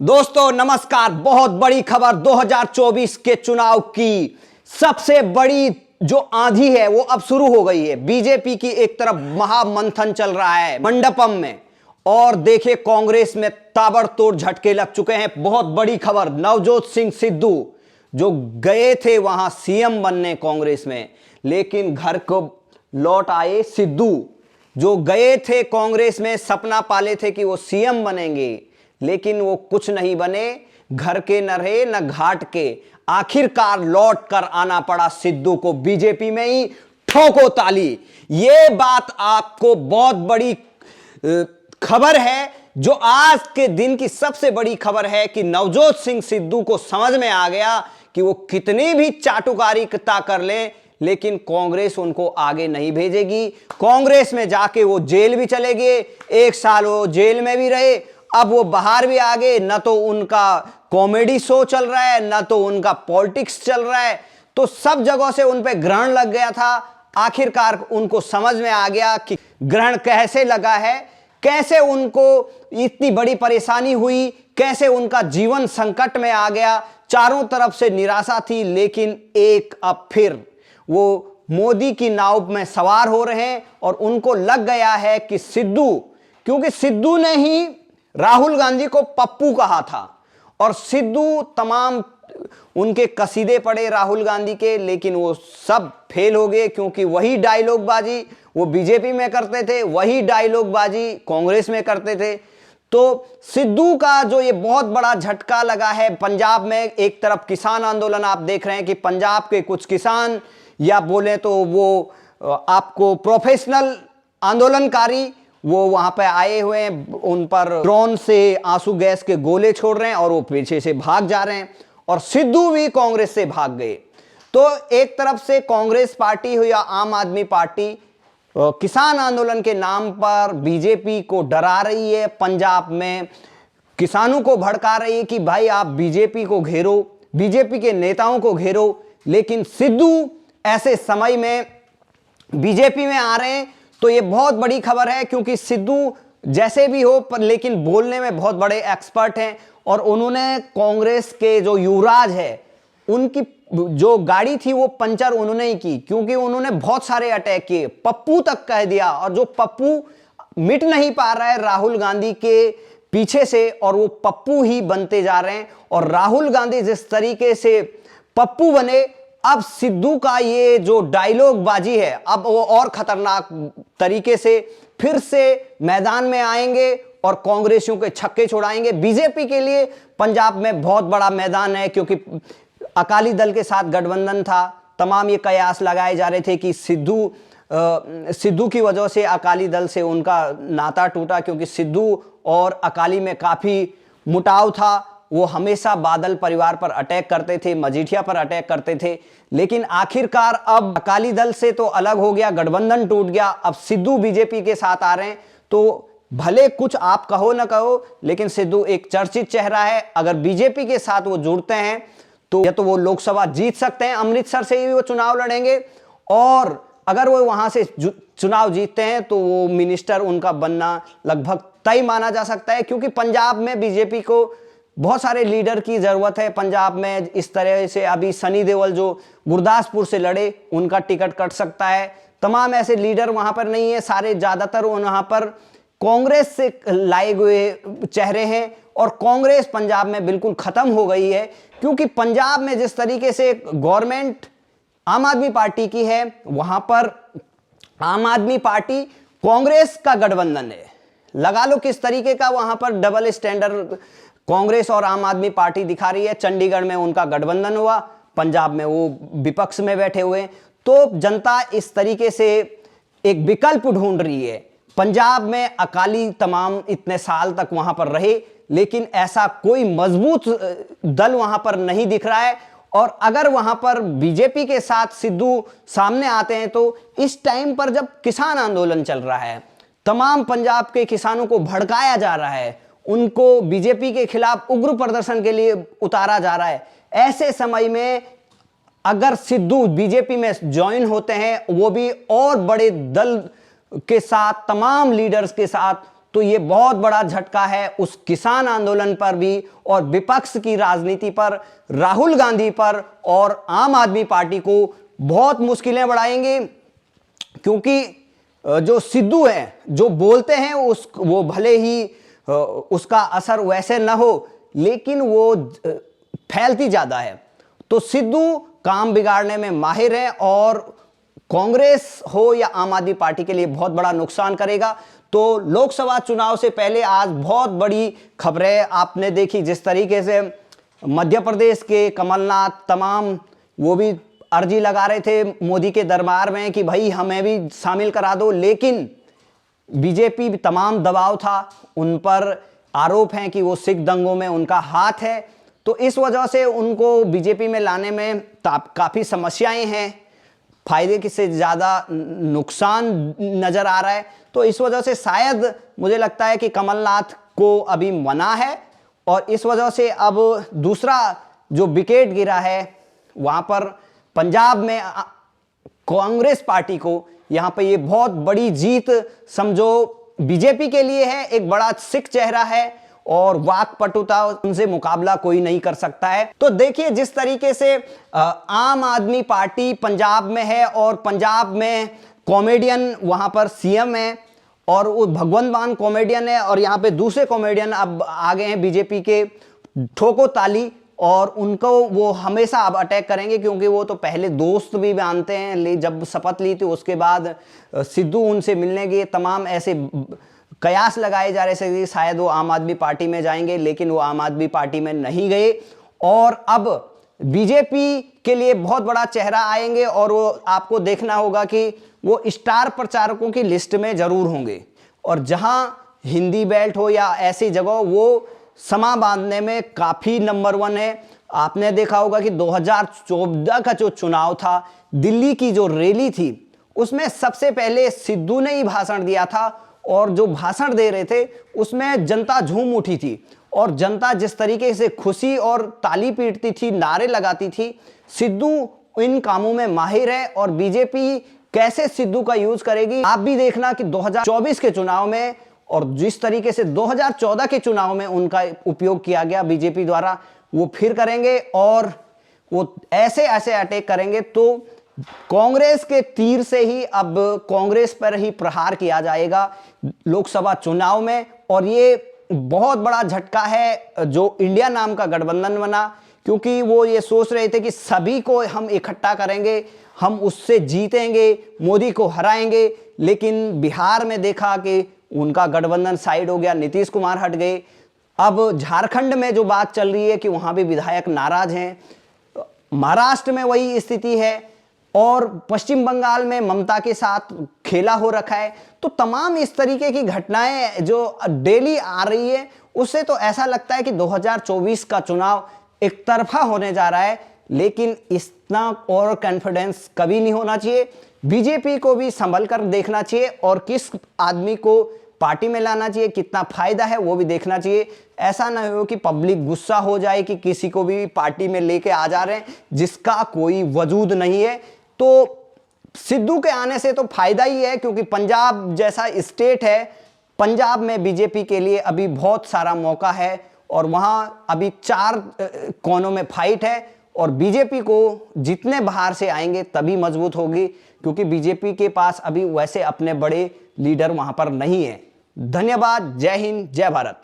दोस्तों नमस्कार। बहुत बड़ी खबर 2024 के चुनाव की सबसे बड़ी जो आंधी है वो अब शुरू हो गई है। बीजेपी की एक तरफ महामंथन चल रहा है मंडपम में, और देखिए कांग्रेस में ताबड़तोड़ झटके लग चुके हैं। बहुत बड़ी खबर, नवजोत सिंह सिद्धू जो गए थे वहां सीएम बनने कांग्रेस में, लेकिन घर को लौट आए। सिद्धू जो गए थे कांग्रेस में, सपना पाले थे कि वो सीएम बनेंगे, लेकिन वो कुछ नहीं बने। घर के न रहे न घाट के, आखिरकार लौट कर आना पड़ा सिद्धू को। बीजेपी में ही ठोको ताली। ये बात आपको बहुत बड़ी खबर है, जो आज के दिन की सबसे बड़ी खबर है कि नवजोत सिंह सिद्धू को समझ में आ गया कि वो कितनी भी चाटुकारिता कर ले, लेकिन कांग्रेस उनको आगे नहीं भेजेगी। कांग्रेस में जाके वो जेल भी चले गए, 1 साल वो जेल में भी रहे, अब वो बाहर भी आ गए। न तो उनका कॉमेडी शो चल रहा है, न तो उनका पॉलिटिक्स चल रहा है, तो सब जगहों से उन पे ग्रहण लग गया था। आखिरकार उनको समझ में आ गया कि ग्रहण कैसे लगा है, कैसे उनको इतनी बड़ी परेशानी हुई, कैसे उनका जीवन संकट में आ गया। चारों तरफ से निराशा थी, लेकिन एक अब फिर वो मोदी की नाव में सवार हो रहे हैं, और उनको लग गया है कि सिद्धू, क्योंकि सिद्धू ने ही राहुल गांधी को पप्पू कहा था, और सिद्धू तमाम उनके कसीदे पड़े राहुल गांधी के, लेकिन वो सब फेल हो गए, क्योंकि वही डायलॉग बाजी वो बीजेपी में करते थे, वही डायलॉग बाजी कांग्रेस में करते थे। तो सिद्धू का जो ये बहुत बड़ा झटका लगा है पंजाब में, एक तरफ किसान आंदोलन आप देख रहे हैं कि पंजाब के कुछ किसान, या बोले तो वो आपको प्रोफेशनल आंदोलनकारी, वो वहां पे आए हुए हैं, उन पर ड्रोन से आंसू गैस के गोले छोड़ रहे हैं, और वो पीछे से भाग जा रहे हैं, और सिद्धू भी कांग्रेस से भाग गए। तो एक तरफ से कांग्रेस पार्टी हो या आम आदमी पार्टी, किसान आंदोलन के नाम पर बीजेपी को डरा रही है। पंजाब में किसानों को भड़का रही है कि भाई आप बीजेपी को घेरो, बीजेपी के नेताओं को घेरो, लेकिन सिद्धू ऐसे समय में बीजेपी में आ रहे हैं। तो ये बहुत बड़ी खबर है, क्योंकि सिद्धू जैसे भी हो पर लेकिन बोलने में बहुत बड़े एक्सपर्ट हैं, और उन्होंने कांग्रेस के जो युवराज है उनकी जो गाड़ी थी वो पंचर उन्होंने ही की, क्योंकि उन्होंने बहुत सारे अटैक किए, पप्पू तक कह दिया, और जो पप्पू मिट नहीं पा रहा है राहुल गांधी के पीछे से, और वो पप्पू ही बनते जा रहे हैं। और राहुल गांधी जिस तरीके से पप्पू बने, अब सिद्धू का ये जो डायलॉग बाजी है, अब वो और खतरनाक तरीके से फिर से मैदान में आएंगे और कांग्रेसियों के छक्के छुड़ाएंगे। बीजेपी के लिए पंजाब में बहुत बड़ा मैदान है, क्योंकि अकाली दल के साथ गठबंधन था। तमाम ये कयास लगाए जा रहे थे कि सिद्धू की वजह से अकाली दल से उनका नाता टूटा, क्योंकि सिद्धू और अकाली में काफी मुटाव था। वो हमेशा बादल परिवार पर अटैक करते थे, मजीठिया पर अटैक करते थे, लेकिन आखिरकार अब अकाली दल से तो अलग हो गया, गठबंधन टूट गया। अब सिद्धू बीजेपी के साथ आ रहे हैं, तो भले कुछ आप कहो ना कहो, लेकिन सिद्धू एक चर्चित चेहरा है। अगर बीजेपी के साथ वो जुड़ते हैं तो या तो वो लोकसभा जीत सकते हैं, अमृतसर से ही वो चुनाव लड़ेंगे, और अगर वो वहां से चुनाव जीतते हैं तो वो मिनिस्टर उनका बनना लगभग तय माना जा सकता है, क्योंकि पंजाब में बीजेपी को बहुत सारे लीडर की जरूरत है। पंजाब में इस तरह से अभी सनी देओल जो गुरदासपुर से लड़े, उनका टिकट कट सकता है। तमाम ऐसे लीडर वहां पर नहीं है, सारे ज्यादातर वहां पर कांग्रेस से लाए हुए चेहरे हैं, और कांग्रेस पंजाब में बिल्कुल खत्म हो गई है, क्योंकि पंजाब में जिस तरीके से गवर्नमेंट आम आदमी पार्टी की है, वहां पर आम आदमी पार्टी कांग्रेस का गठबंधन है। लगा लो किस तरीके का वहां पर डबल स्टैंडर्ड कांग्रेस और आम आदमी पार्टी दिखा रही है। चंडीगढ़ में उनका गठबंधन हुआ, पंजाब में वो विपक्ष में बैठे हुए। तो जनता इस तरीके से एक विकल्प ढूंढ रही है। पंजाब में अकाली तमाम इतने साल तक वहां पर रहे, लेकिन ऐसा कोई मजबूत दल वहां पर नहीं दिख रहा है। और अगर वहां पर बीजेपी के साथ सिद्धू सामने आते हैं, तो इस टाइम पर जब किसान आंदोलन चल रहा है, तमाम पंजाब के किसानों को भड़काया जा रहा है, उनको बीजेपी के खिलाफ उग्र प्रदर्शन के लिए उतारा जा रहा है, ऐसे समय में अगर सिद्धू बीजेपी में ज्वाइन होते हैं, वो भी और बड़े दल के साथ, तमाम लीडर्स के साथ, तो ये बहुत बड़ा झटका है उस किसान आंदोलन पर भी और विपक्ष की राजनीति पर, राहुल गांधी पर और आम आदमी पार्टी को बहुत मुश्किलें बढ़ाएंगे। क्योंकि जो सिद्धू हैं, जो बोलते हैं वो भले ही उसका असर वैसे ना हो, लेकिन वो फैलती ज्यादा है। तो सिद्धू काम बिगाड़ने में माहिर है और कांग्रेस हो या आम आदमी पार्टी के लिए बहुत बड़ा नुकसान करेगा। तो लोकसभा चुनाव से पहले आज बहुत बड़ी खबरें आपने देखी, जिस तरीके से मध्य प्रदेश के कमलनाथ तमाम वो भी अर्जी लगा रहे थे मोदी के दरबार में कि भाई हमें भी शामिल करा दो, लेकिन बीजेपी भी तमाम दबाव था, उन पर आरोप हैं कि वो सिख दंगों में उनका हाथ है। तो इस वजह से उनको बीजेपी में लाने में काफ़ी समस्याएं हैं, फायदे से ज़्यादा नुकसान नज़र आ रहा है। तो इस वजह से शायद मुझे लगता है कि कमलनाथ को अभी मना है और इस वजह से अब दूसरा जो विकेट गिरा है वहाँ पर पंजाब में कांग्रेस पार्टी को, यहाँ पे ये बहुत बड़ी जीत समझो बीजेपी के लिए है। एक बड़ा सिख चेहरा है और वाकपटुता, उनसे मुकाबला कोई नहीं कर सकता है। तो देखिए जिस तरीके से आम आदमी पार्टी पंजाब में है और पंजाब में कॉमेडियन वहां पर सीएम है और वो भगवंत मान कॉमेडियन है और यहाँ पे दूसरे कॉमेडियन अब आ गए हैं बीजेपी के, ठोको ताली, और उनको वो हमेशा अब अटैक करेंगे क्योंकि वो तो पहले दोस्त भी मानते हैं। जब शपथ ली थी उसके बाद सिद्धू उनसे मिलने के तमाम ऐसे कयास लगाए जा रहे थे शायद वो आम आदमी पार्टी में जाएंगे, लेकिन वो आम आदमी पार्टी में नहीं गए और अब बीजेपी के लिए बहुत बड़ा चेहरा आएंगे और वो आपको देखना होगा कि वो स्टार प्रचारकों की लिस्ट में जरूर होंगे और जहां हिंदी बेल्ट हो या ऐसी जगह वो समा बांधने में काफी नंबर 1 है। आपने देखा होगा कि 2014 का जो चुनाव था, दिल्ली की जो रैली थी उसमें सबसे पहले सिद्धू ने ही भाषण दिया था और जो भाषण दे रहे थे उसमें जनता झूम उठी थी और जनता जिस तरीके से खुशी और ताली पीटती थी, नारे लगाती थी। सिद्धू इन कामों में माहिर है और बीजेपी कैसे सिद्धू का यूज करेगी आप भी देखना कि 2024 के चुनाव में, और जिस तरीके से 2014 के चुनाव में उनका उपयोग किया गया बीजेपी द्वारा, वो फिर करेंगे और वो ऐसे ऐसे अटैक करेंगे। तो कांग्रेस के तीर से ही अब कांग्रेस पर ही प्रहार किया जाएगा लोकसभा चुनाव में और ये बहुत बड़ा झटका है जो इंडिया नाम का गठबंधन बना, क्योंकि वो ये सोच रहे थे कि सभी को हम इकट्ठा करेंगे, हम उससे जीतेंगे, मोदी को हराएंगे, लेकिन बिहार में देखा कि उनका गठबंधन साइड हो गया, नीतीश कुमार हट गए। अब झारखंड में जो बात चल रही है कि वहां भी विधायक नाराज हैं, महाराष्ट्र में वही स्थिति है और पश्चिम बंगाल में ममता के साथ खेला हो रखा है। तो तमाम इस तरीके की घटनाएं जो डेली आ रही है उससे तो ऐसा लगता है कि 2024 का चुनाव एक तरफा होने जा रहा है, लेकिन इतना और कॉन्फिडेंस कभी नहीं होना चाहिए। बीजेपी को भी संभल कर देखना चाहिए और किस आदमी को पार्टी में लाना चाहिए, कितना फायदा है वो भी देखना चाहिए। ऐसा ना हो कि पब्लिक गुस्सा हो जाए कि किसी को भी पार्टी में लेके आ जा रहे हैं जिसका कोई वजूद नहीं है। तो सिद्धू के आने से तो फायदा ही है, क्योंकि पंजाब जैसा स्टेट है, पंजाब में बीजेपी के लिए अभी बहुत सारा मौका है और वहां अभी 4 कोनों में फाइट है और बीजेपी को जितने बाहर से आएंगे तभी मजबूत होगी, क्योंकि बीजेपी के पास अभी वैसे अपने बड़े लीडर वहां पर नहीं है। धन्यवाद। जय हिंद, जय भारत।